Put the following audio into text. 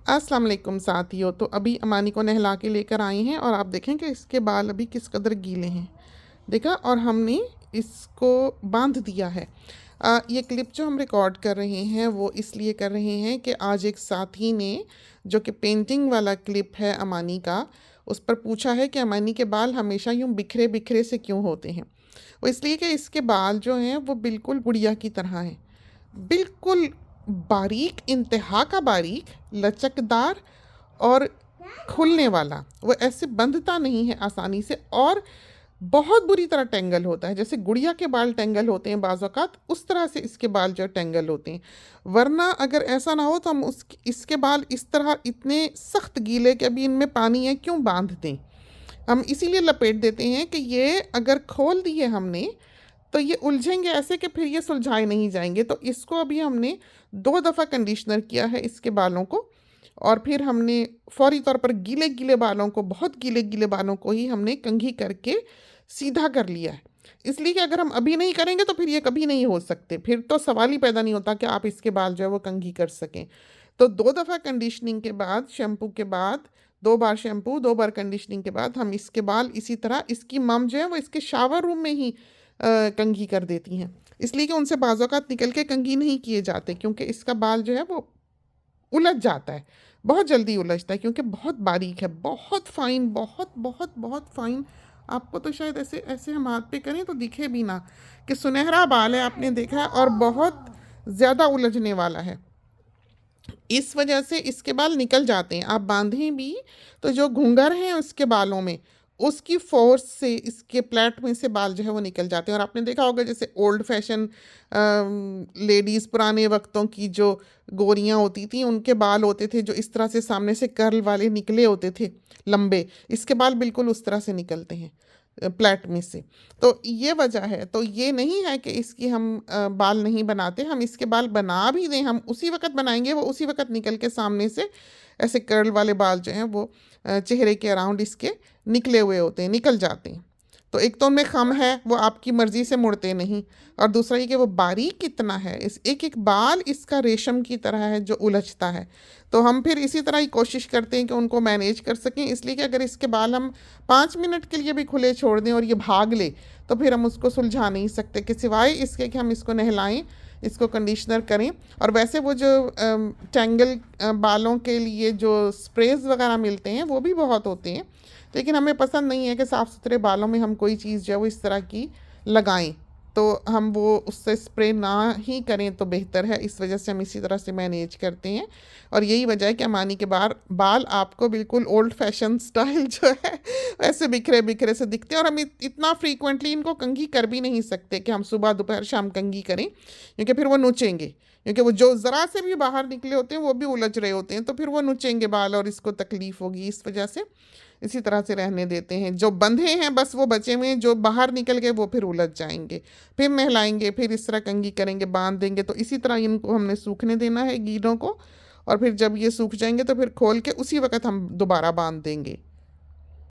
अस्सलाम वालेकुम साथियों। तो अभी अमानी को नहला के लेकर आए हैं और आप देखें कि इसके बाल अभी किस कदर गीले हैं। देखा, और हमने इसको बांध दिया है। ये क्लिप जो हम रिकॉर्ड कर रहे हैं वो इसलिए कर रहे हैं कि आज एक साथी ने, जो कि पेंटिंग वाला क्लिप है अमानी का, उस पर पूछा है कि अमानी के बाल हमेशा यूं बिखरे बिखरे से क्यों होते हैं। वो इसलिए कि इसके बाल जो हैं वो बिल्कुल गुड़िया की तरह हैं, बिल्कुल बारीक, इंतहा का बारीक, लचकदार और खुलने वाला। वो ऐसे बंधता नहीं है आसानी से, और बहुत बुरी तरह टेंगल होता है। जैसे गुड़िया के बाल टेंगल होते हैं बाज़ औक़ात, उस तरह से इसके बाल जो टेंगल होते हैं। वरना अगर ऐसा ना हो तो हम इसके बाल इस तरह इतने सख्त गीले कि अभी इनमें पानी है क्यों बांध दें। हम इसीलिए लपेट देते हैं कि ये अगर खोल दिए हमने तो ये उलझेंगे ऐसे कि फिर ये सुलझाए नहीं जाएंगे। तो इसको अभी हमने 2 दफ़ा कंडीशनर किया है इसके बालों को, और फिर हमने फौरी तौर पर गीले गीले बालों को, बहुत गीले गीले बालों को ही हमने कंघी करके सीधा कर लिया है। इसलिए कि अगर हम अभी नहीं करेंगे तो फिर ये कभी नहीं हो सकते, फिर तो सवाल ही पैदा नहीं होता कि आप इसके बाल जो है वो कंघी कर सकें। तो 2 दफ़ा कंडीशनिंग के बाद, शैम्पू के बाद, 2 बार शैम्पू 2 बार कंडीशनिंग के बाद हम इसके बाल इसी तरह, इसकी मम जो है वो इसके शावर रूम में ही कंघी कर देती हैं। इसलिए कि उनसे बाज़ औक़ात निकल के कंघी नहीं किए जाते, क्योंकि इसका बाल जो है वो उलझ जाता है, बहुत जल्दी उलझता है, क्योंकि बहुत बारीक है, बहुत फ़ाइन, बहुत बहुत बहुत फ़ाइन। आपको तो शायद ऐसे ऐसे हम हाथ पे करें तो दिखे भी ना कि सुनहरा बाल है, आपने देखा है, और बहुत ज़्यादा उलझने वाला है। इस वजह से इसके बाल निकल जाते हैं। आप बांधें भी तो जो घूंघर हैं उसके बालों में, उसकी फोर्स से इसके प्लेट में से बाल जो है वो निकल जाते हैं। और आपने देखा होगा जैसे ओल्ड फैशन लेडीज़, पुराने वक्तों की जो गोरियां होती थी, उनके बाल होते थे जो इस तरह से सामने से कर्ल वाले निकले होते थे, लंबे। इसके बाल बिल्कुल उस तरह से निकलते हैं प्लेट में से। तो ये वजह है। तो ये नहीं है कि इसकी हम बाल नहीं बनाते, हम इसके बाल बना भी दें, हम उसी वक्त बनाएंगे, वो उसी वक्त निकल के सामने से ऐसे कर्ल वाले बाल जो हैं वो चेहरे के अराउंड इसके निकले हुए होते हैं, निकल जाते हैं। तो एक तो उनमें खम है, वो आपकी मर्ज़ी से मुड़ते नहीं, और दूसरा ये कि वो बारीक कितना है, इस एक एक बाल इसका रेशम की तरह है जो उलझता है। तो हम फिर इसी तरह ही कोशिश करते हैं कि उनको मैनेज कर सकें। इसलिए कि अगर इसके बाल हम 5 मिनट के लिए भी खुले छोड़ दें और ये भाग ले, तो फिर हम उसको सुलझा नहीं सकते, कि सिवाय इसके कि हम इसको नहलाएं, इसको कंडीशनर करें। और वैसे वो जो टेंगल बालों के लिए जो स्प्रेज वगैरह मिलते हैं वो भी बहुत होते हैं, लेकिन हमें पसंद नहीं है कि साफ़ सुथरे बालों में हम कोई चीज़ जो है वो इस तरह की लगाएं। तो हम वो उससे स्प्रे ना ही करें तो बेहतर है। इस वजह से हम इसी तरह से मैनेज करते हैं, और यही वजह है कि अमानी के बाल आपको बिल्कुल ओल्ड फैशन स्टाइल जो है वैसे बिखरे बिखरे से दिखते हैं। और हम इतना फ्रीक्वेंटली इनको कंघी कर भी नहीं सकते कि हम सुबह दोपहर शाम कंघी करें, क्योंकि फिर वो नोचेंगे, क्योंकि वो जो ज़रा से भी बाहर निकले होते हैं वो भी उलझ रहे होते हैं, तो फिर वो नोचेंगे बाल और इसको तकलीफ़ होगी। इस वजह से इसी तरह से रहने देते हैं। जो बंधे हैं बस वो बचे हुए हैं, जो बाहर निकल गए वो फिर उलझ जाएंगे, फिर नहलाएंगे, फिर इस तरह कंघी करेंगे, बांध देंगे। तो इसी तरह इनको हमने सूखने देना है गीलों को, और फिर जब ये सूख जाएंगे तो फिर खोल के उसी वक्त हम दोबारा बांध देंगे।